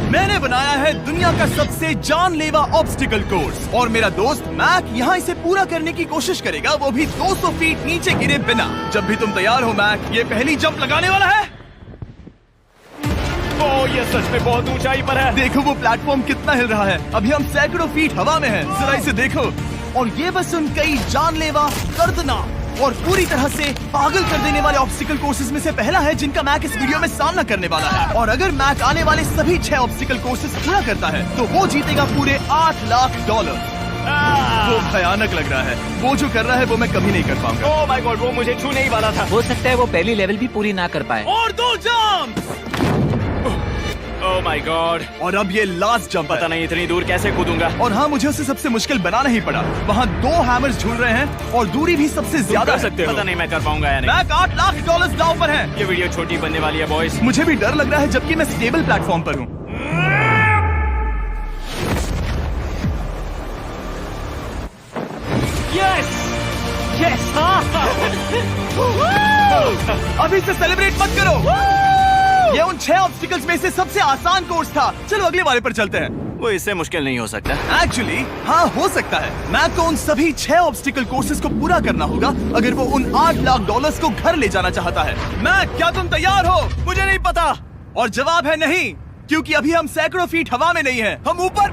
मैंने बनाया है दुनिया का सबसे जानलेवा ऑब्स्टिकल कोर्स और मेरा दोस्त मैक यहाँ इसे पूरा करने की कोशिश करेगा, वो भी 200 फीट नीचे गिरे बिना। जब भी तुम तैयार हो मैक, ये पहली जंप लगाने वाला है। ओह, ये सच में बहुत ऊंचाई पर है। देखो वो प्लेटफॉर्म कितना हिल रहा है। अभी हम सैकड़ों फीट हवा में हैं। जरा इसे देखो। और ये बस उन कई जानलेवा, दर्दनाक और पूरी तरह से पागल कर देने वाले ऑब्स्टिकल कोर्सेज में से पहला है जिनका मैक इस वीडियो में सामना करने वाला है। और अगर मैक आने वाले सभी 6 ऑब्स्टिकल कोर्सेज पूरा करता है तो वो जीतेगा पूरे $8 लाख। वो भयानक लग रहा है। वो जो कर रहा है वो मैं कभी नहीं कर पाऊंगा। ओह माय गॉड, वो मुझे छूने ही वाला था। हो सकता है वो पहली लेवल भी पूरी ना कर पाए। और 2 जंप। Oh my God. और अब ये लास्ट जंप। पता नहीं इतनी दूर कैसे कूदूंगा। और हाँ, मुझे उसे सबसे मुश्किल बनाना ही पड़ा। वहाँ 2 हैमर्स झूल रहे हैं और दूरी भी सबसे ज्यादा कर सकते हो। पता नहीं मैं कर पाऊंगा या नहीं। मैक $8 लाख दांव पर है। ये वीडियो छोटी बनने वाली है बॉयज। मुझे भी डर लग रहा है जबकि मैं स्टेबल प्लेटफॉर्म पर हूँ। Yes yes. अभी से सेलिब्रेट मत करो। ये उन 6 ऑब्स्टिकल्स में से सबसे आसान कोर्स था। चलो अगले वाले पर चलते हैं। वो इससे मुश्किल नहीं हो सकता। एक्चुअली हाँ, हो सकता है। मैक को उन सभी 6 ऑब्स्टिकल कोर्सेज को पूरा करना होगा अगर वो उन $8 लाख को घर ले जाना चाहता है। मैक, क्या तुम तैयार हो? मुझे नहीं पता। और जवाब है नहीं, क्योंकि अभी हम सैकड़ों फीट हवा में नहीं हैं। हम ऊपर।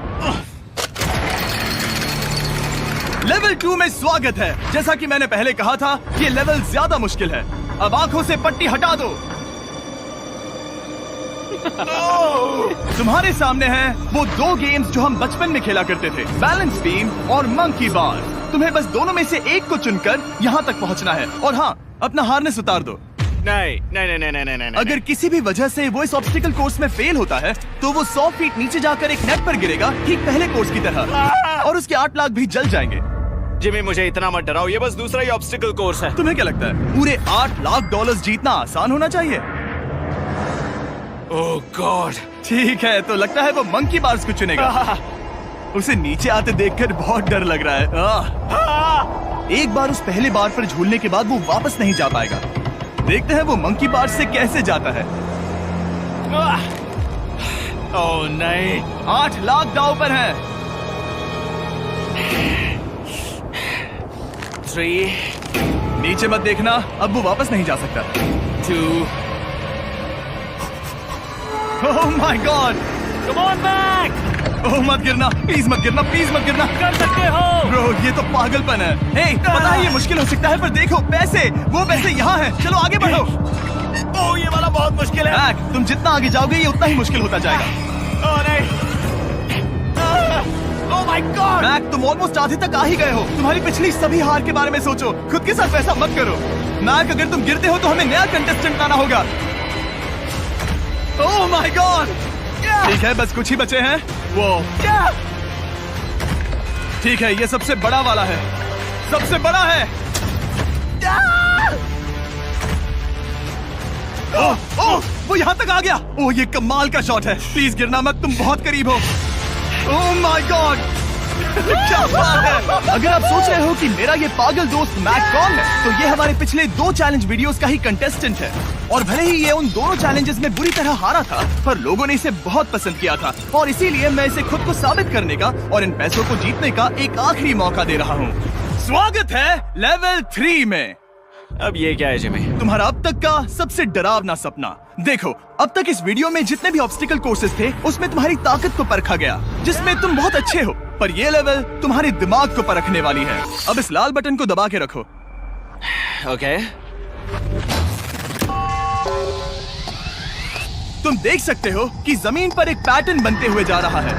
लेवल 2 में स्वागत है। जैसा कि मैंने पहले कहा था, ये लेवल ज्यादा मुश्किल है। अब आंखों से पट्टी हटा दो। तुम्हारे सामने हैं वो 2 गेम्स जो हम बचपन में खेला करते थे, बैलेंस बीम और मंकी बार। तुम्हें बस दोनों में से एक को चुनकर यहाँ तक पहुँचना है। और हाँ, अपना हार्नेस उतार दो। नहीं नहीं नहीं नहीं नहीं नहीं। अगर किसी भी वजह से वो इस ऑब्स्टिकल कोर्स में फेल होता है तो वो 100 फीट नीचे जाकर एक नेट पर गिरेगा, ठीक पहले कोर्स की तरह, और उसके 8 लाख भी जल जाएंगे। जिमी, मुझे इतना मत डराओ। ये बस दूसरा ही ऑब्स्टिकल कोर्स है। तुम्हें क्या लगता है पूरे $8 लाख जीतना आसान होना चाहिए? ओह गॉड। ठीक है, तो लगता है वो मंकी बार्स को चुनेगा। उसे नीचे आते देखकर बहुत डर लग रहा है। एक बार उस पहले बार पर झूलने के बाद वो वापस नहीं जा पाएगा। देखते हैं वो मंकी बार से कैसे जाता है। ओह नहीं। 8 लाख दांव पर है। 3 नीचे मत देखना, अब वो वापस नहीं जा सकता। 2 oh my God. Come on back. Oh मत गिरना, प्लीज मत गिरना, प्लीज मत गिरना। कर सकते हो ब्रो, ये तो पागलपन है। हे, पता है ये मुश्किल हो सकता है, पर देखो पैसे, वो पैसे यहाँ हैं। चलो आगे बढ़ो। ओह, ये वाला बहुत मुश्किल है। मैक, तुम जितना आगे जाओगे ये उतना ही मुश्किल होता जाएगा। ओह नहीं। ओह माय गॉड। मैक, तुम ऑलमोस्ट आधे तक आ ही गए हो। तुम्हारी पिछली सभी हार के बारे में सोचो, खुद के साथ वैसा मत करो। मैक, अगर तुम गिरते हो तो हमें नया कंटेस्टेंट लाना होगा। ओह माय गॉड। ठीक है, बस कुछ ही बचे हैं। वो ठीक है, ये सबसे बड़ा वाला है, सबसे बड़ा है। ओह ओह, वो यहाँ तक आ गया। ओह, ये कमाल का शॉट है। प्लीज गिरना मत, तुम बहुत करीब हो। ओह माय गॉड, क्या बात है। अगर आप सोच रहे हो कि मेरा ये पागल दोस्त मैक कौन है, तो ये हमारे पिछले 2 चैलेंज वीडियोस का ही कंटेस्टेंट है। और भले ही ये उन दोनों चैलेंजेस में बुरी तरह हारा था, पर लोगों ने इसे बहुत पसंद किया था और इसीलिए मैं इसे खुद को साबित करने का और इन पैसों को जीतने का एक आखिरी मौका दे रहा हूँ। स्वागत है लेवल 3 में। अब ये क्या है जिमी? तुम्हारा अब तक का सबसे डरावना सपना। देखो, अब तक इस वीडियो में जितने भी ऑब्स्टिकल कोर्सेज थे उसमें तुम्हारी ताकत को परखा गया, जिसमें तुम बहुत अच्छे हो, पर ये लेवल तुम्हारे दिमाग को परखने वाली है। अब इस लाल बटन को दबा के रखो। ओके। तुम देख सकते हो कि जमीन पर एक पैटर्न बनते हुए जा रहा है।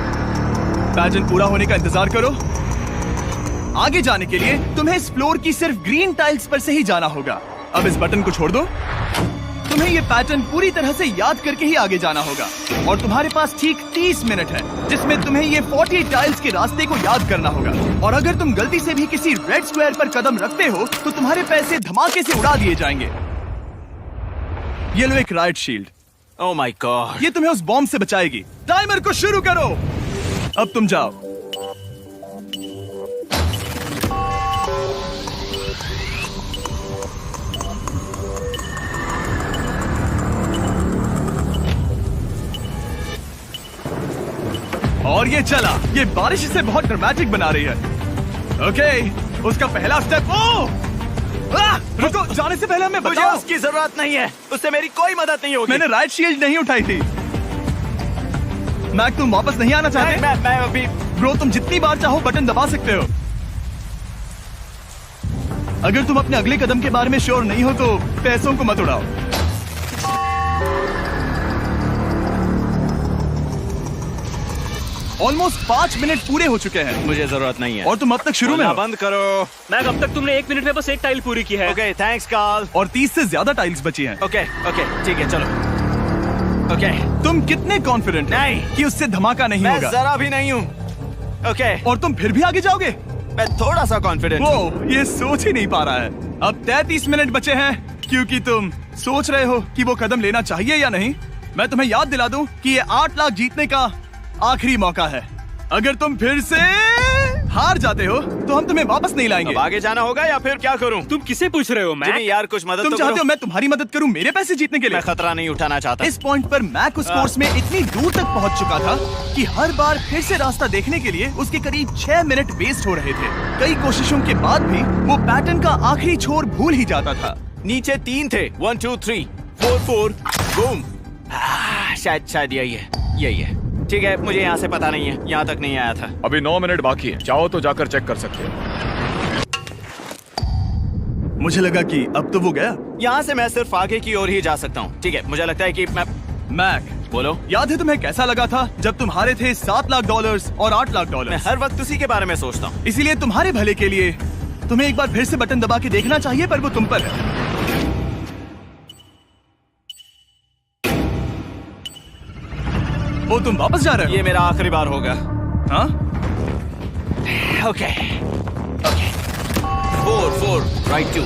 पैटर्न पूरा होने का इंतजार करो। आगे जाने के लिए तुम्हें इस फ्लोर की सिर्फ ग्रीन टाइल्स पर से ही जाना होगा। अब इस बटन को छोड़ दो। तुम्हें ये पैटर्न पूरी तरह से याद करके ही आगे जाना होगा और तुम्हारे पास ठीक 30 मिनट है, जिसमें तुम्हें ये 40 टाइल्स के रास्ते को याद करना होगा। और अगर तुम गलती से भी किसी रेड स्क्वायर पर कदम रखते हो तो तुम्हारे पैसे धमाके से उड़ा दिए जाएंगे। ये लो एक right shield. Oh my God. ये तुम्हें उस बॉम्ब से बचाएगी। टाइमर को शुरू करो। अब तुम जाओ। और ये चला। ये बारिश इसे बहुत ड्रामेटिक बना रही है। ओके, उसका पहला स्टेप। रुको, जाने से पहले हमें मुझे बताओ। उसकी जरूरत नहीं है, उससे मेरी कोई मदद नहीं होगी। मैंने राइट शील्ड नहीं उठाई थी। मैक, तुम वापस नहीं आना चाहते? मैं अभी ब्रो, तुम जितनी बार चाहो बटन दबा सकते हो। अगर तुम अपने अगले कदम के बारे में श्योर नहीं हो तो पैसों को मत उड़ाओ। ऑलमोस्ट 5 मिनट पूरे हो चुके हैं मुझे जरूरत नहीं है। और तुम अब तक शुरू में बोलना हो। बंद करो। मैक, अब तक तुमने 1 मिनट में बस एक टाइल पूरी की है। Okay, thanks Karl. और 30 से ज्यादा टाइल्स बची हैं। ओके ठीक है, चलो। ओके, तुम कितने कॉन्फिडेंट नहीं। कि उससे धमाका नहीं मैं होगा? जरा भी नहीं हूँ। ओके, और तुम फिर भी आगे जाओगे? मैं थोड़ा सा कॉन्फिडेंट हूँ। वो ये सोच ही नहीं पा रहा है। अब 33 मिनट बचे हैं क्योंकि तुम सोच रहे हो कि वो कदम लेना चाहिए या नहीं। मैं तुम्हें याद दिला दूं कि ये 8 लाख जीतने का आखिरी मौका है। अगर तुम फिर से हार जाते हो तो हम तुम्हें वापस नहीं लाएंगे। अब आगे जाना होगा या फिर क्या करूं? तुम किसे पूछ रहे हो मैक? जिमी यार, कुछ मदद तुम तो चाहते करो। हो मैं तुम्हारी मदद करूं मेरे पैसे जीतने के लिए? मैं खतरा नहीं उठाना चाहता। इस पॉइंट पर मैक उस कोर्स में इतनी दूर तक पहुंच चुका था कि हर बार फिर से रास्ता देखने के लिए उसके करीब 6 मिनट वेस्ट हो रहे थे। कई कोशिशों के बाद भी वो पैटर्न का आखिरी छोर भूल ही जाता था। नीचे 3 थे। 1 2 3 4 4 बूम। शायद यही है। ठीक है, मुझे यहाँ से पता नहीं है, यहाँ तक नहीं आया था। अभी 9 मिनट बाकी है, चाहो तो जाकर चेक कर सकते हो। मुझे लगा कि अब तो वो गया। यहाँ से मैं सिर्फ आगे की ओर ही जा सकता हूँ। ठीक है, मुझे लगता है कि मैं मैक, बोलो। याद है तुम्हें कैसा लगा था जब तुम हारे थे $7 लाख और $8 लाख? मैं हर वक्त उसी के बारे में सोचता हूँ। इसीलिए तुम्हारे भले के लिए तुम्हें एक बार फिर से बटन दबा के देखना चाहिए, पर वो तुम पर है। वो तुम वापस जा रहे हो? ये मेरा आखिरी बार होगा। हाँ? Okay 4 right 2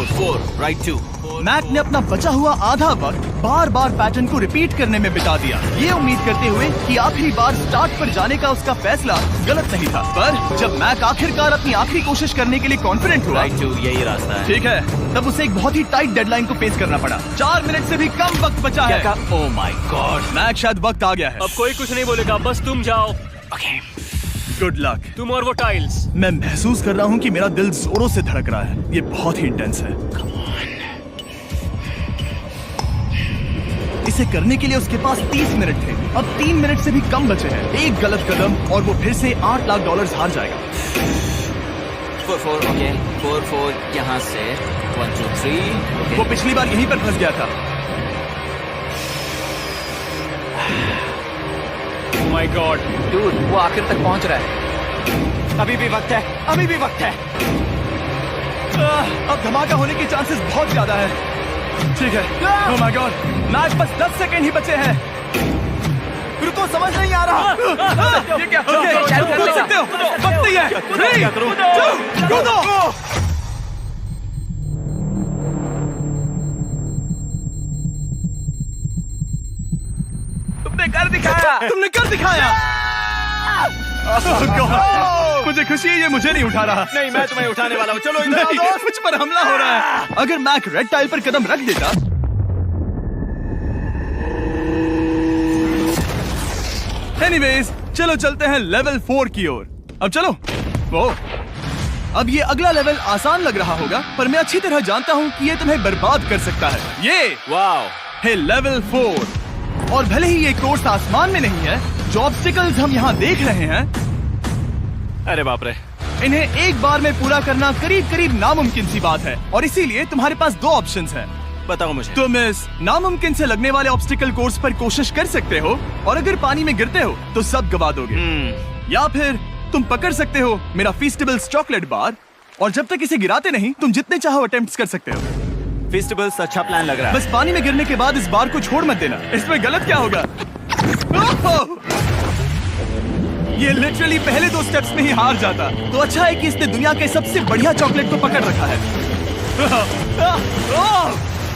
4 right 2। मैक ने अपना बचा हुआ आधा वक्त बार बार पैटर्न को रिपीट करने में बिता दिया, ये उम्मीद करते हुए कि आखिरी बार स्टार्ट पर जाने का उसका फैसला गलत नहीं था। पर जब मैक आखिरकार अपनी आखिरी कोशिश करने के लिए कॉन्फिडेंट हुआ, राइट 2 यही रास्ता है। ठीक है, तब उसे एक बहुत ही टाइट डेडलाइन को फेस करना पड़ा। 4 मिनट से भी कम वक्त बचा है। ओह माय गॉड, मैक, शायद वक्त आ गया है। अब कोई कुछ नहीं बोलेगा, बस तुम जाओ। Okay good luck. तुम और वो टाइल्स। मैं महसूस कर रहा हूँ कि मेरा दिल जोरों से धड़क रहा है। ये बहुत ही इंटेंस है। इसे करने के लिए उसके पास 30 मिनट थे। अब 3 मिनट से भी कम बचे हैं। एक गलत कदम और वो फिर से $8 लाख हार जाएगा। 4 ओके 4 यहाँ से 1 2 3। वो पिछली बार यहीं पर फंस गया था। ओह माय गॉड, डूड, वो आखिर तक पहुंच रहा है। अभी भी वक्त है, अभी भी वक्त है। अब धमाका होने के चांसेस बहुत ज्यादा है। ठीक है। ओह माय गॉड, मैच बस 10 सेकंड ही बचे हैं। रुको, समझ नहीं आ रहा। ये क्या? कूद सकते हो, वक्त नहीं है। 3 2 कूदो। तुमने कर दिखाया। Oh God, मुझे खुशी है ये मुझे नहीं उठा रहा। नहीं, मैं तुम्हें उठाने वाला हूँ। चलो इधर आओ नहीं, दोस्त। मुझ पर हमला हो रहा है। अगर मैक रेड टाइल पर कदम रख देता। एनीवेज, चलो चलते हैं लेवल 4 की ओर। अब चलो। वो अब ये अगला लेवल आसान लग रहा होगा, पर मैं अच्छी तरह जानता हूँ कि ये तुम्हें बर्बाद कर सकता है। ये वाओ है लेवल 4। और भले ही ये कोर्स आसमान में नहीं है, जो ऑब्स्टिकल्स हम यहाँ देख रहे हैं, अरे बाप रे, इन्हें एक बार में पूरा करना करीब करीब नामुमकिन सी बात है। और इसीलिए तुम्हारे पास 2 ऑप्शंस हैं। बताओ मुझे। तुम इस नामुमकिन से लगने वाले ऑब्स्टिकल कोर्स पर कोशिश कर सकते हो, और अगर पानी में गिरते हो तो सब गवा दोगे। या फिर तुम पकड़ सकते हो मेरा फीस्टेबल्स चॉकलेट बार, और जब तक इसे गिराते नहीं तुम जितने चाहो अटेम्प्ट्स कर सकते हो। फेस्टिवल्स अच्छा प्लान लग रहा है। बस पानी में गिरने के बाद इस बार को छोड़ मत देना। इसमें गलत क्या होगा? ओह! ये लिटरली पहले 2 स्टेप्स में ही हार जाता। तो अच्छा है कि इसने दुनिया के सबसे बढ़िया चॉकलेट को पकड़ रखा है।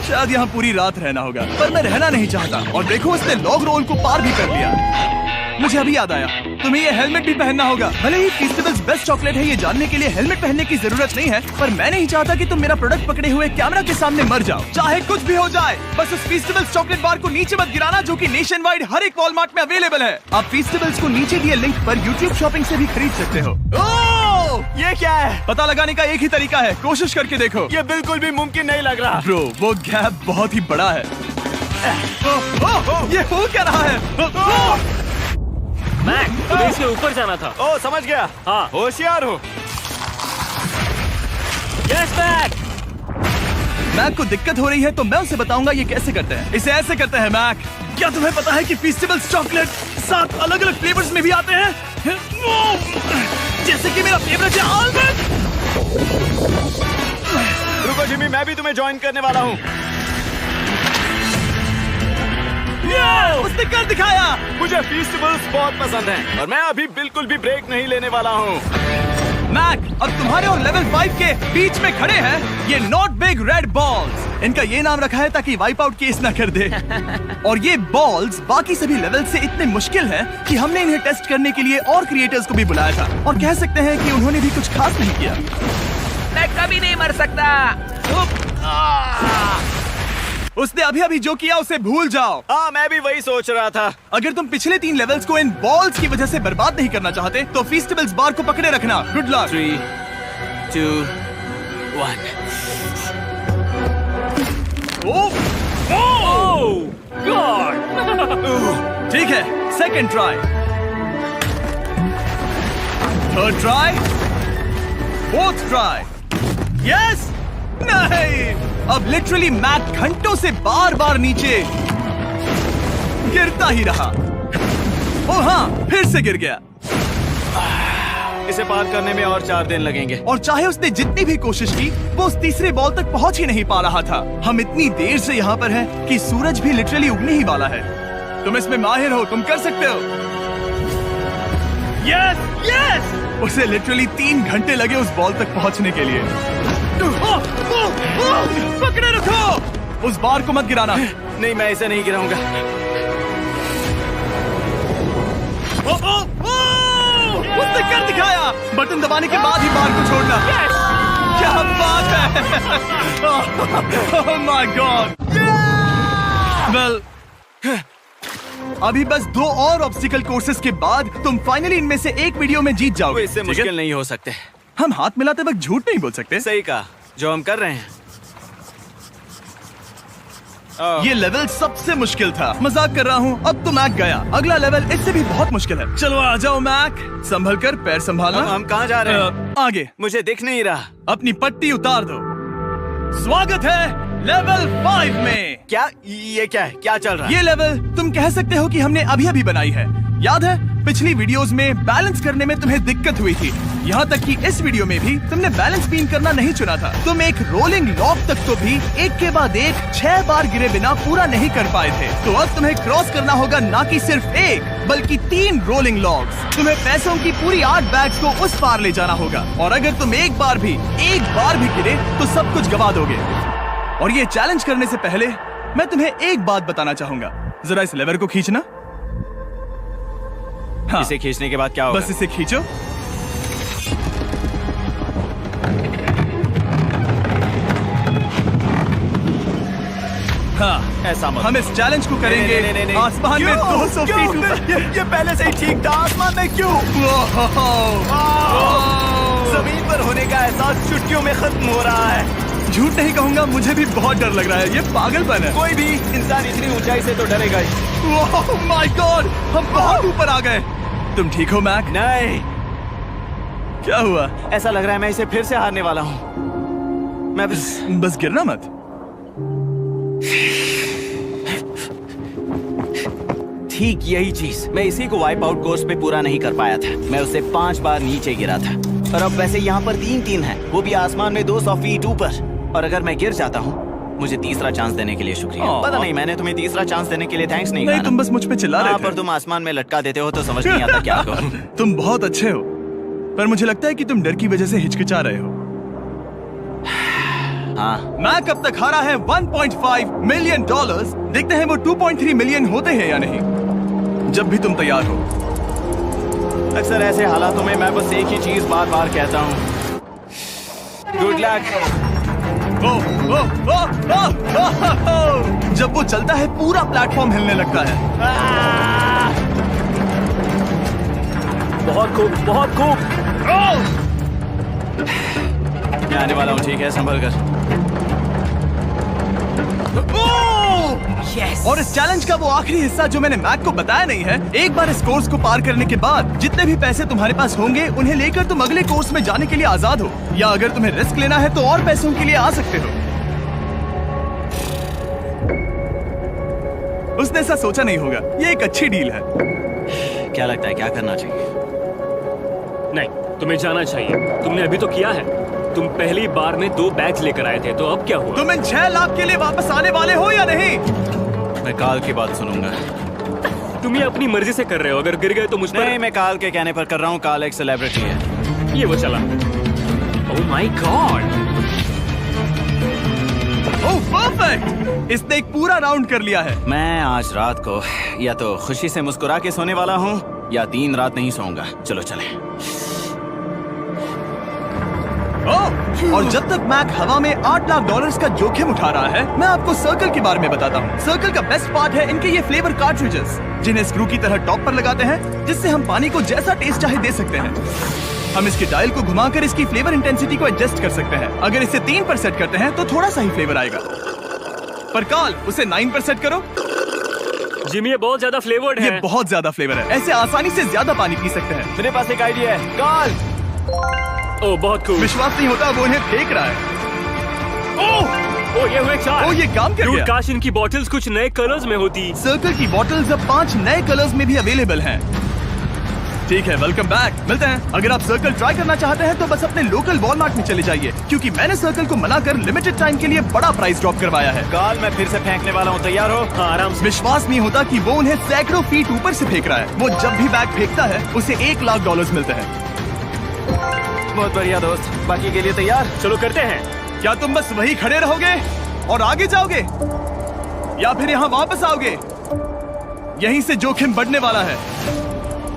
शायद यहाँ पूरी रात रहना होगा, पर मैं रहना नहीं चाहता। और देखो, इसने लॉग रोल को पार भी कर लिया। मुझे मुझे अभी याद आया, तुम्हें ये हेलमेट भी पहनना होगा। भले ही फीस्टेबल्स बेस्ट चॉकलेट है ये जानने के लिए हेलमेट पहनने की जरूरत नहीं है, पर मैं नहीं चाहता कि तुम मेरा प्रोडक्ट पकड़े हुए कैमरा के सामने मर जाओ। चाहे कुछ भी हो जाए, बस उस फीस्टेबल्स चॉकलेट बार को नीचे मत गिराना, जो कि नेशन वाइड हर एक वॉलमार्ट में अवेलेबल है। आप फीस्टेबल्स को नीचे दिए लिंक पर YouTube शॉपिंग से भी खरीद सकते हो। ओह, ये क्या है? पता लगाने का एक ही तरीका है, कोशिश करके देखो। ये बिल्कुल भी मुमकिन नहीं लग रहा। ब्रो, वो गैप बहुत ही बड़ा है। ये हो क्या रहा है? मैक, तुम्हें इसके ऊपर जाना था। ओ, समझ गया। हाँ। होशियार हो। Yes Mac. मैक को दिक्कत हो रही है तो मैं उसे बताऊंगा ये कैसे करते हैं। इसे ऐसे करते हैं मैक। क्या तुम्हें पता है कि फीस्टेबल्स चॉकलेट 7 अलग-अलग फ्लेवर्स में भी आते हैं? जैसे कि मेरा फेवरेट है आलमंड। रुको जिमी, मैं भी तुम्हें ज्वाइन करने वाला हूँ। उसने कर दिखाया। मुझे फीस्टेबल्स बहुत पसंद हैं और मैं अभी बिल्कुल भी ब्रेक नहीं लेने वाला हूँ। मैक, अब तुम्हारे और लेवल 5 के बीच में खड़े हैं ये नॉट बिग रेड बॉल्स। इनका ये नाम रखा है ताकि वाइप आउट केस ना कर दे। और ये बॉल्स बाकी सभी लेवल से इतने मुश्किल हैं कि हमने इन्हें टेस्ट करने के लिए और क्रिएटर्स को भी बुलाया था, और कह सकते हैं कि उन्होंने भी कुछ खास नहीं किया। मैं कभी नहीं मर सकता। उसने अभी अभी जो किया उसे भूल जाओ। हाँ, मैं भी वही सोच रहा था। अगर तुम पिछले 3 लेवल्स को इन बॉल्स की वजह से बर्बाद नहीं करना चाहते तो फीस्टेबल्स बार को पकड़े रखना। Good luck. 3, 2, 1। ओह गॉड। ठीक है, second try, third try, fourth try. Yes, नहीं, अब लिटरली मैक घंटों से बार बार नीचे गिरता ही रहा। ओ हाँ, फिर से गिर गया। इसे पार करने में और 4 दिन लगेंगे। और चाहे उसने जितनी भी कोशिश की, वो उस तीसरे बॉल तक पहुंच ही नहीं पा रहा था। हम इतनी देर से यहाँ पर हैं कि सूरज भी लिटरली उगने ही वाला है। तुम इसमें माहिर हो, तुम कर सकते हो। Yes, yes! उसे लिटरली 3 घंटे लगे उस बॉल तक पहुंचने के लिए। पकड़े रखो, उस बार को मत गिराना। नहीं, मैं इसे नहीं गिराऊंगा। उसने कर दिखाया। बटन दबाने के बाद ही बार को छोड़ना। क्या बात है। ओह माय गॉड। वेल, अभी बस 2 और ऑब्स्टिकल कोर्सेस के बाद तुम फाइनली इनमें से एक वीडियो में जीत वो जाओगे। इससे मुश्किल नहीं हो सकते। हम हाथ मिलाते वक्त झूठ नहीं बोल सकते। सही कहा, जो हम कर रहे हैं। ये लेवल सबसे मुश्किल था। मजाक कर रहा हूँ, अब तो मैक गया। अगला लेवल इससे भी बहुत मुश्किल है। चलो आ जाओ मैक, संभल कर, पैर संभालना। हम कहाँ जा रहे हैं? आगे। मुझे दिख नहीं रहा। अपनी पट्टी उतार दो। स्वागत है लेवल 5 में। क्या ये क्या है? क्या चल रहा है? ये लेवल तुम कह सकते हो कि हमने अभी अभी बनाई है। याद है पिछली वीडियोस में बैलेंस करने में तुम्हें दिक्कत हुई थी, यहाँ तक कि इस वीडियो में भी तुमने बैलेंस बीन करना नहीं चुना था। तुम एक रोलिंग लॉक तक तो भी एक के बाद एक 6 बार गिरे बिना पूरा नहीं कर पाए थे। तो अब तुम्हें क्रॉस करना होगा ना कि सिर्फ एक बल्कि 3 रोलिंग लॉक्स। तुम्हें पैसों की पूरी 8 बैग्स को उस पार ले जाना होगा, और अगर तुम एक बार भी गिरे तो सब कुछ गवा दोगे। और ये चैलेंज करने से पहले मैं तुम्हें एक बात बताना चाहूंगा। जरा इस लेवर को खींचना। हाँ, इसे खींचने के बाद क्या होगा? बस इसे खींचो। हाँ, ऐसा मत। हम इस चैलेंज को करेंगे नहीं। आसमान में 200 क्यों? फीट ऊपर। ये पहले से ही ठीक था। आसमान में क्यों? जमीन पर होने का एहसास चुटकियों में खत्म हो रहा है। झूठ नहीं कहूंगा, मुझे भी बहुत डर लग रहा है। ये पागलपन है। कोई भी इंसान इतनी ऊंचाई से तो डरेगा ही। ओह माय गॉड, हम बहुत ऊपर आ गए। तुम ठीक हो मैक? नहीं, क्या हुआ? ऐसा लग रहा है मैं इसे फिर से हारने वाला हूँ। मैं बस गिरना मत। ठीक यही चीज मैं इसी को वाइप आउट कोर्स पे पूरा नहीं कर पाया था। मैं उसे 5 बार नीचे गिरा था, और अब वैसे यहाँ पर 3-3 है, वो भी आसमान में 200 फीट ऊपर। और अगर मैं गिर जाता हूँ, मुझे तीसरा चांस देने के लिए शुक्रिया। पता नहीं, मैंने तुम्हें तीसरा चांस देने के लिए थैंक्स नहीं कहा। तुम बस मुझ पे चिल्ला रहे थे। पर तुम आसमान में लटका देते हो तो समझ नहीं आता क्या करूं। तुम बहुत अच्छे हो, पर मुझे लगता है कि तुम डर की वजह से हिचकिचा रहे हो। हाँ, मैक अब तक हारा है $1.5 मिलियन। देखते हैं वो 2.3 मिलियन होते हैं या नहीं। जब भी तुम तैयार हो। अक्सर ऐसे हालातों में मैं बस एक ही चीज बार बार कहता हूँ, गुड लक। जब वो चलता है पूरा प्लेटफॉर्म हिलने लगता है। बहुत खूब, बहुत खूब। मैं आने वाला हूँ, ठीक है, संभल कर। Yes. और इस चैलेंज का वो आखिरी हिस्सा जो मैंने मैक को बताया नहीं है, एक बार इस कोर्स को पार करने के बाद जितने भी पैसे तुम्हारे पास होंगे उन्हें लेकर तुम अगले कोर्स में जाने के लिए आजाद हो, या अगर तुम्हें रिस्क लेना है तो और पैसों के लिए आ सकते हो। उसने ऐसा सोचा नहीं होगा, ये एक अच्छी डील है। क्या लगता है क्या करना चाहिए? नहीं, तुम्हें जाना चाहिए। तुमने अभी तो किया है। तुम पहली बार में 2 बैग्स लेकर आए थे, तो अब क्या हुआ? तुम इन 6 लाख के लिए वापस आने वाले हो या नहीं? मैं काल की बात सुनूंगा। तुम ये अपनी मर्जी से कर रहे हो। अगर गिर गए तो मुझ पर नहीं, मैं काल के कहने पर कर रहा हूँ। काल एक सेलिब्रिटी है। ये वो चला। ओह माय गॉड, ओह परफेक्ट! इसने एक पूरा राउंड कर लिया है। मैं आज रात को या तो खुशी से मुस्कुरा के सोने वाला हूँ या 3 रात नहीं सोऊंगा। चलो चलें। और जब तक मैक हवा में $8 लाख का जोखिम उठा रहा है, मैं आपको सर्कल के बारे में बताता हूँ। सर्कल का बेस्ट पार्ट है इनके ये फ्लेवर कार्ट्रिजेस, जिन्हें स्क्रू की तरह टॉप पर लगाते हैं, जिससे हम पानी को जैसा टेस्ट चाहे दे सकते हैं। हम इसके डायल को घुमाकर इसकी फ्लेवर इंटेंसिटी को एडजस्ट कर सकते हैं। अगर इसे 3 पर सेट करते हैं तो थोड़ा सा ही फ्लेवर आएगा, पर कॉल उसे 9 पर सेट करो। जिमी ये बहुत ज्यादा फ्लेवर्ड ये है। बहुत ज्यादा फ्लेवर है, ऐसे आसानी से ज्यादा पानी पी सकते हैं। मेरे पास एक आइडिया है। काल, ओह बहुत खूब। विश्वास नहीं होता, वो उन्हें फेंक रहा है। ओह ये हुए 4। ओह, ये काम कर Dude, गया। काश इनकी बॉटल्स कुछ नए कलर्स में होती। सर्कल की बॉटल्स अब 5 नए कलर्स में भी अवेलेबल हैं। ठीक है, वेलकम बैक। मिलते हैं। अगर आप सर्कल ट्राई करना चाहते हैं तो बस अपने लोकल वॉलमार्ट में चले जाइए, क्योंकि मैंने सर्कल को मना कर लिमिटेड टाइम के लिए बड़ा प्राइस ड्रॉप करवाया है। काल मैं फिर से फेंकने वाला हूँ, तैयार हो? हाँ, आराम से। विश्वास नहीं होता कि वो उन्हें सैकड़ों फीट ऊपर से फेंक रहा है। वो जब भी बैग फेंकता है उसे $1 लाख मिलते हैं। बहुत बढ़िया दोस्त, बाकी के लिए तैयार? चलो करते हैं। क्या तुम बस वही खड़े रहोगे और आगे जाओगे, या फिर यहाँ वापस आओगे? यहीं से जोखिम बढ़ने वाला है।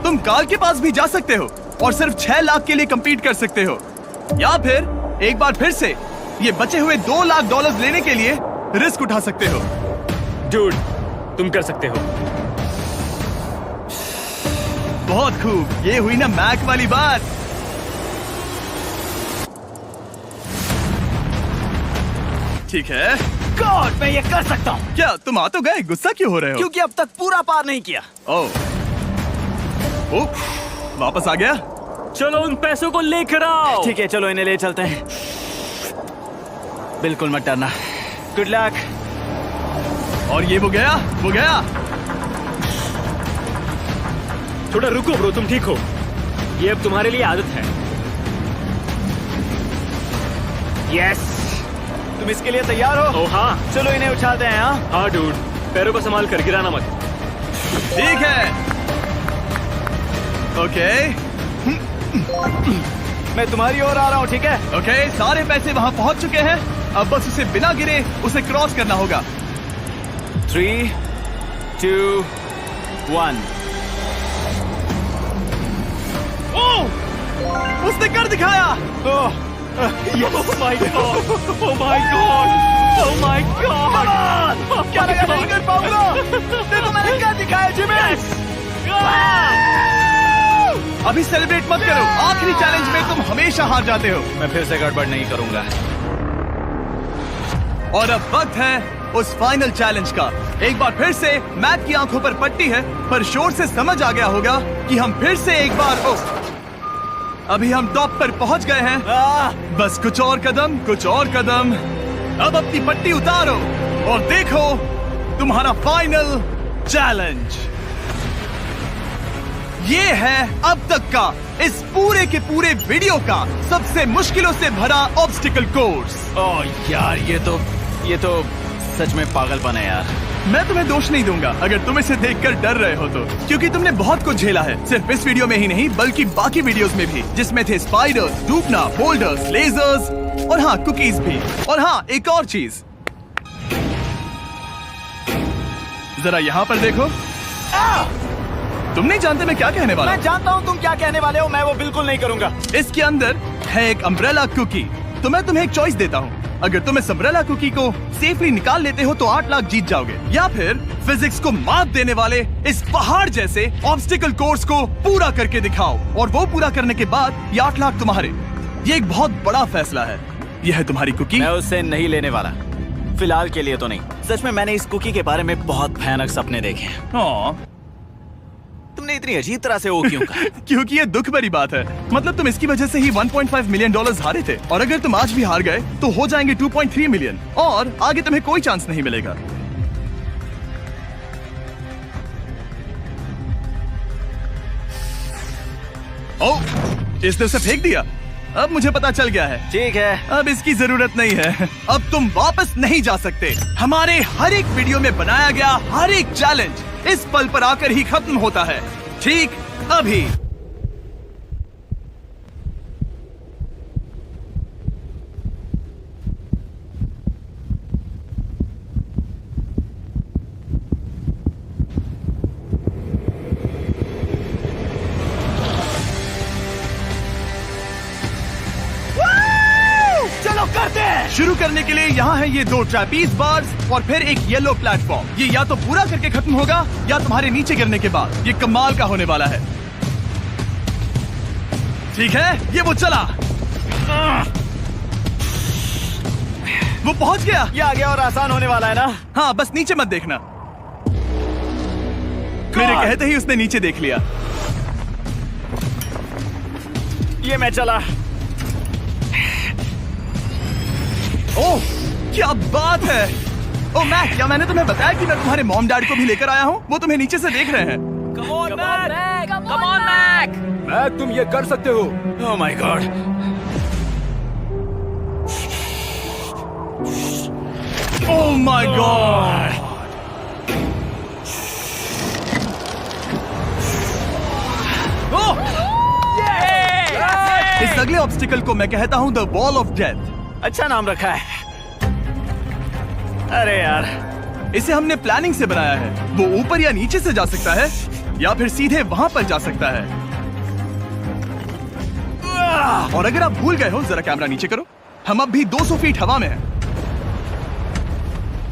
तुम काल के पास भी जा सकते हो और सिर्फ 6 लाख के लिए compete कर सकते हो, या फिर एक बार फिर से ये बचे हुए $2 लाख लेने के लिए रिस्क उठा सकते हो। डूड, तुम कर सकते हो। बहुत खूब, ये हुई ना मैक वाली बात। ठीक है। गॉड, मैं ये कर सकता हूँ। क्या तुम आ तो गए, गुस्सा क्यों हो रहे हो? क्योंकि अब तक पूरा पार नहीं किया। ओह, वापस आ गया। चलो उन पैसों को लेकर आओ। ठीक है, चलो इन्हें ले चलते हैं। बिल्कुल मत डरना। Good luck. और ये वो गया। थोड़ा रुको ब्रो, तुम ठीक हो। ये अब तुम्हारे लिए आदत है। यस। तुम इसके लिए तैयार हो? ओह हाँ। चलो इन्हें उछालते हैं। हाँ डूड, पैरों को संभाल कर, गिराना मत। ठीक है। ओके मैं तुम्हारी ओर आ रहा हूँ, ठीक है? ओके, सारे पैसे वहाँ पहुँच चुके हैं। अब बस उसे बिना गिरे उसे क्रॉस करना होगा। 3, 2, 1। उसने कर दिखाया। Oh my god! Oh my god! Oh my god! क्या लगा नहीं कर पाऊंगा? देखो मैंने क्या दिखाया जिमी। अभी सेलिब्रेट मत करो, आखिरी चैलेंज में तुम हमेशा हार जाते हो। मैं फिर से गड़बड़ नहीं करूंगा। और अब वक्त है उस फाइनल चैलेंज का। एक बार फिर से मैक की आंखों पर पट्टी है, पर शोर से समझ आ गया होगा कि हम फिर से एक बार अभी हम टॉप पर पहुंच गए हैं। बस कुछ और कदम। अब अपनी पट्टी उतारो और देखो तुम्हारा फाइनल चैलेंज। ये है अब तक का इस पूरे के पूरे वीडियो का सबसे मुश्किलों से भरा ऑब्स्टिकल कोर्स। ओह यार, ये तो सच में पागलपन है यार। मैं तुम्हें दोष नहीं दूंगा अगर तुम इसे देखकर डर रहे हो तो, क्योंकि तुमने बहुत कुछ झेला है, सिर्फ इस वीडियो में ही नहीं बल्कि बाकी वीडियोस में भी, जिसमें थे स्पाइडर्स, डूबना, बोल्डर्स, लेजर्स और हाँ कुकीज भी। और हाँ, एक और चीज, जरा यहाँ पर देखो। तुम नहीं जानते मैं क्या कहने वाला मैं जानता हूँ तुम क्या कहने वाले हो, मैं वो बिल्कुल नहीं करूंगा। हूँ। इसके अंदर है एक अम्ब्रेला कुकी। तो मैं तुम्हें एक चॉइस देता हूँ। अगर तुम इस अम्ब्रेला कुकी को सेफली निकाल लेते हो तो 8 लाख जीत जाओगे, या फिर फिजिक्स को मात देने वाले इस पहाड़ जैसे ऑब्स्टिकल कोर्स को पूरा करके दिखाओ, और वो पूरा करने के बाद ये 8 लाख तुम्हारे। ये एक बहुत बड़ा फैसला है। यह है तुम्हारी कुकी। मैं उससे नहीं लेने वाला, फिलहाल के लिए तो नहीं। सच में मैंने इस कुकी के बारे में बहुत भयानक सपने देखे हैं। हाँ, तुमने इतनी अजीब तरह से वो क्यों कहा? क्योंकि ये दुख भरी बात है। मतलब तुम इसकी वजह से ही 1.5 मिलियन डॉलर्स हारे थे, और अगर तुम आज भी हार गए तो हो जाएंगे 2.3 मिलियन, और आगे तुम्हें कोई चांस नहीं मिलेगा। ओह, इसने उसे फेंक दिया। अब मुझे पता चल गया है। ठीक है, अब इसकी जरूरत नहीं है। अब तुम वापस नहीं जा सकते। हमारे हर एक वीडियो में बनाया गया हर एक चैलेंज इस पल पर आकर ही खत्म होता है, ठीक अभी। चलो करते हैं। शुरू करने के लिए यहाँ है ये 2 ट्रैपीज बार्स और फिर एक येलो प्लेटफॉर्म। ये या तो पूरा करके खत्म होगा या तुम्हारे नीचे गिरने के बाद। ये कमाल का होने वाला है। ठीक है, ये वो चला। वो पहुंच गया। ये आगे और आसान होने वाला है ना? हाँ, बस नीचे मत देखना। मेरे कहते ही उसने नीचे देख लिया। ये मैं चला। ओह, क्या बात है। ओह मैक, क्या मैंने तुम्हें बताया कि मैं तुम्हारे मॉम डैड को भी लेकर आया हूँ? वो तुम्हें नीचे से देख रहे हैं। Come on Mac. मैक, तुम ये कर सकते हो। ओह my God. Oh my God. इस अगले ऑब्स्टिकल को मैं कहता हूँ द वॉल ऑफ डेथ। अच्छा नाम रखा है। अरे यार, इसे हमने प्लानिंग से बनाया है। वो ऊपर या नीचे से जा सकता है, या फिर सीधे वहां पर जा सकता है। और अगर आप भूल गए हो, जरा कैमरा नीचे करो। हम अब भी 200 फीट हवा में हैं।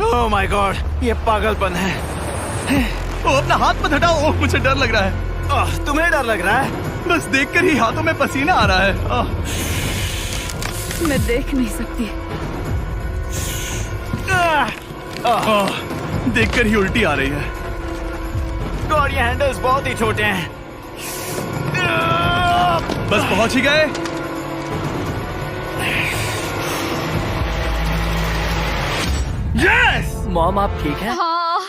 ओह माय गॉड, ये पागलपन है। ओ, अपना हाथ मत हटाओ। ओह, मुझे डर लग रहा है। तुम्हें डर लग रहा है? बस देखकर ही हाथों में पसीना आ रहा है। मैं देख नहीं सकती। देखकर ही उल्टी आ रही है। गॉड, ये हैंडल्स बहुत ही छोटे हैं। बस पहुंच ही गए। यस! मॉम, आप ठीक हैं? हाँ,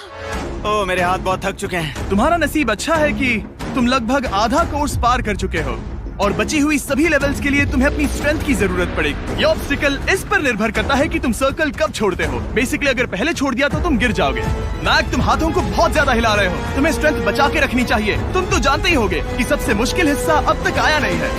ओह, मेरे हाथ बहुत थक चुके हैं। तुम्हारा नसीब अच्छा है कि तुम लगभग आधा कोर्स पार कर चुके हो, और बची हुई सभी लेवल्स के लिए तुम्हें अपनी स्ट्रेंथ की जरूरत पड़ेगी। ये ऑब्स्टिकल इस पर निर्भर करता है कि तुम सर्कल कब छोड़ते हो। बेसिकली अगर पहले छोड़ दिया तो तुम गिर जाओगे। मैक, तुम हाथों को बहुत ज्यादा हिला रहे हो। तुम्हें स्ट्रेंथ बचा के रखनी चाहिए। तुम तो जानते ही होगे कि सबसे मुश्किल हिस्सा अब तक आया नहीं है।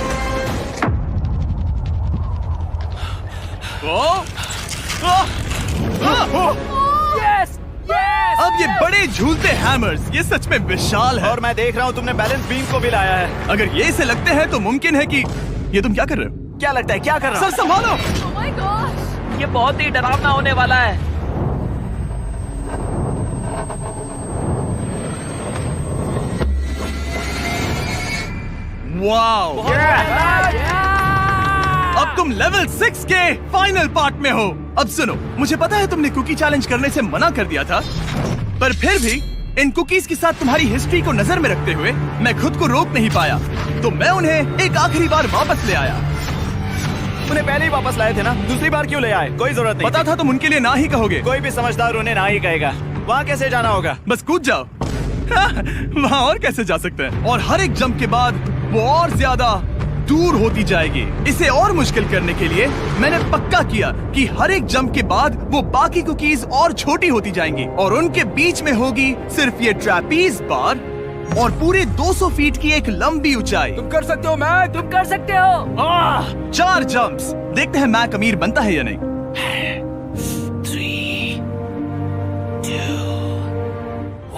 Yes, yes. अब ये बड़े झूलते हैमर्स, ये सच में विशाल है। और मैं देख रहा हूँ तुमने बैलेंस बीम को भी लाया है। अगर ये इसे लगते हैं तो मुमकिन है कि ये तुम क्या कर रहे हो? क्या लगता है, क्या कर रहा सर संभालो। oh my gosh! ये बहुत ही डरावना होने वाला है। वाओ! अब तुम लेवल 6 के फाइनल पार्ट में हो। अब सुनो, मुझे पता है तुमने कुकी चैलेंज करने से मना कर दिया था, पर फिर भी इन कुकीज के साथ तुम्हारी हिस्ट्री को नजर में रखते हुए मैं खुद को रोक नहीं पाया, तो मैं उन्हें एक आखिरी बार वापस ले आया। उन्हें पहले ही वापस लाए थे ना, दूसरी बार क्यों ले आए? कोई जरूरत नहीं। पता था तुम उनके लिए ना ही कहोगे। कोई भी समझदार उन्हें ना ही कहेगा। वहाँ कैसे जाना होगा? बस कूद जाओ। वहाँ और कैसे जा सकते हैं? और हर एक जंप के बाद वो और ज्यादा दूर होती जाएगी। इसे और मुश्किल करने के लिए मैंने पक्का किया कि हर एक जंप के बाद वो बाकी कुकीज और छोटी होती जाएंगी, और उनके बीच में होगी सिर्फ ये ट्रैपीज बार और पूरे 200 फीट की एक लंबी ऊंचाई। तुम कर सकते हो मैक। तुम कर सकते हो। 4 जंप्स। देखते हैं मैक अमीर बनता है या नहीं। 3, 2,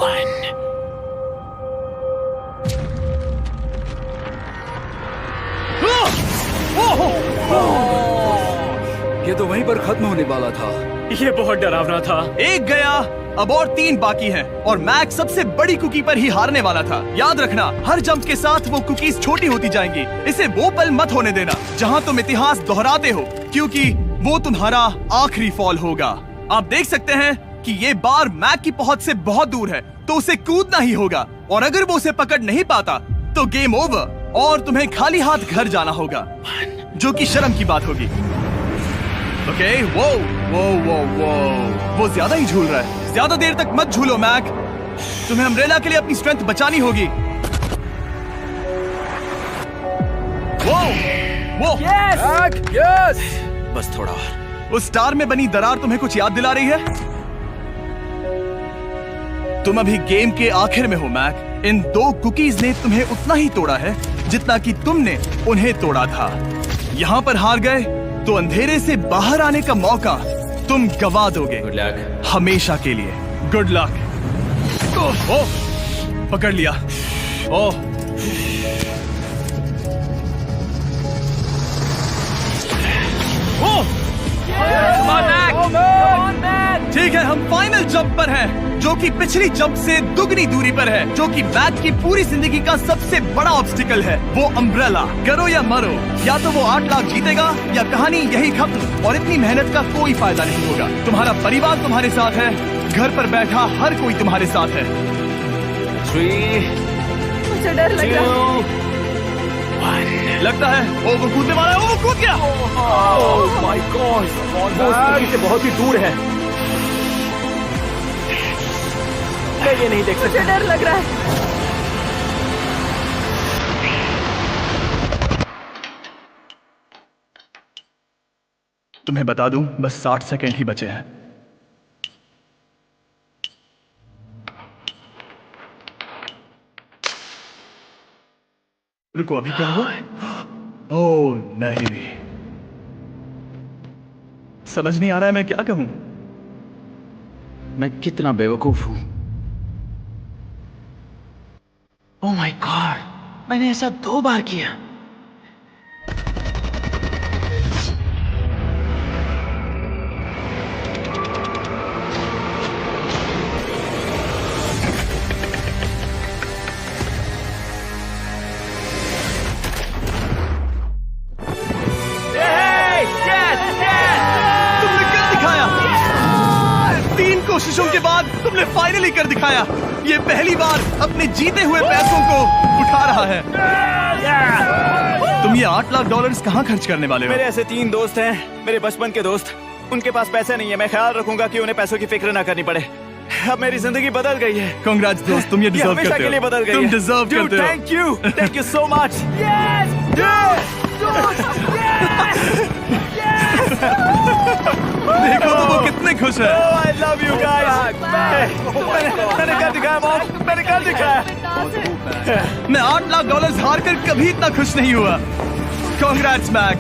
1। ये तो वहीं पर खत्म होने वाला था। ये बहुत डरावना था। एक गया, अब और 3 बाकी हैं और मैक सबसे बड़ी कुकी पर ही हारने वाला था। याद रखना, हर जंप के साथ वो कुकीज छोटी होती जाएंगी। इसे वो पल मत होने देना जहां तुम इतिहास दोहराते हो, क्योंकि वो तुम्हारा आखिरी फॉल होगा। आप देख सकते हैं कि ये बार मैक की पहुंच से बहुत दूर है, तो उसे कूदना ही होगा। और अगर वो उसे पकड़ नहीं पाता तो गेम ओवर और तुम्हें खाली हाथ घर जाना होगा, जो कि शर्म की बात होगी। ओके, वो ज्यादा ही झूल रहा है। ज्यादा देर तक मत झूलो मैक, तुम्हें अम्ब्रेला के लिए अपनी स्ट्रेंथ बचानी होगी। वो यस। बस थोड़ा और। उस स्टार में बनी दरार तुम्हें कुछ याद दिला रही है? तुम अभी गेम के आखिर में हो मैक। इन 2 कुकीज ने तुम्हें उतना ही तोड़ा है जितना कि तुमने उन्हें तोड़ा था। यहाँ पर हार गए तो अंधेरे से बाहर आने का मौका तुम गवा दोगे। Good luck. हमेशा के लिए। Good luck. पकड़ लिया। ओह, ठीक है, हम फाइनल जंप पर हैं, जो कि पिछली जंप से दुगनी दूरी पर है, जो कि मैक की पूरी जिंदगी का सबसे बड़ा ऑब्स्टिकल है। वो अम्ब्रेला। करो या मरो, या तो वो 8 लाख जीतेगा या कहानी यही खत्म और इतनी मेहनत का कोई फायदा नहीं होगा। तुम्हारा परिवार तुम्हारे साथ है, घर पर बैठा हर कोई तुम्हारे साथ है। 3, मुझे डर लग रहा है। 2, 1। लगता है वो कूदने वाला है। वो कूद गया। ओह माय गॉड, वो स्थिति से बहुत ही दूर है। मैं ये नहीं देख मुझे डर लग रहा है। तुम्हें बता दूं, बस 60 सेकंड ही बचे हैं। रुको, अभी क्या हुआ? ओह नहीं, समझ नहीं आ रहा है मैं क्या कहूं। मैं कितना बेवकूफ हूं। ओह माय गॉड, मैंने ऐसा 2 बार किया। तुमने कर दिखाया। 3 कोशिशों के बाद तुमने फाइनली कर दिखाया। ये पहली बार अपने जीते हुए पैसों को उठा रहा है। तुम ये $8 लाख कहाँ खर्च करने वाले हो? मेरे ऐसे 3 दोस्त हैं, मेरे बचपन के दोस्त। उनके पास पैसे नहीं है। मैं ख्याल रखूंगा कि उन्हें पैसों की फिक्र ना करनी पड़े। अब मेरी जिंदगी बदल गई है। कांग्रेस दोस्त, तुम ये डिजर्व हमेशा करते के लिए हो। बदल गई तुम है। डिजर्व करते हो। Thank you so much. देखो तो वो कितने खुश है। I love you guys. मैंने कर दिखाया मॉम, मैंने कर दिखाया। मैं $8 लाख हार कर कभी इतना खुश नहीं हुआ। कांग्रेस मैक।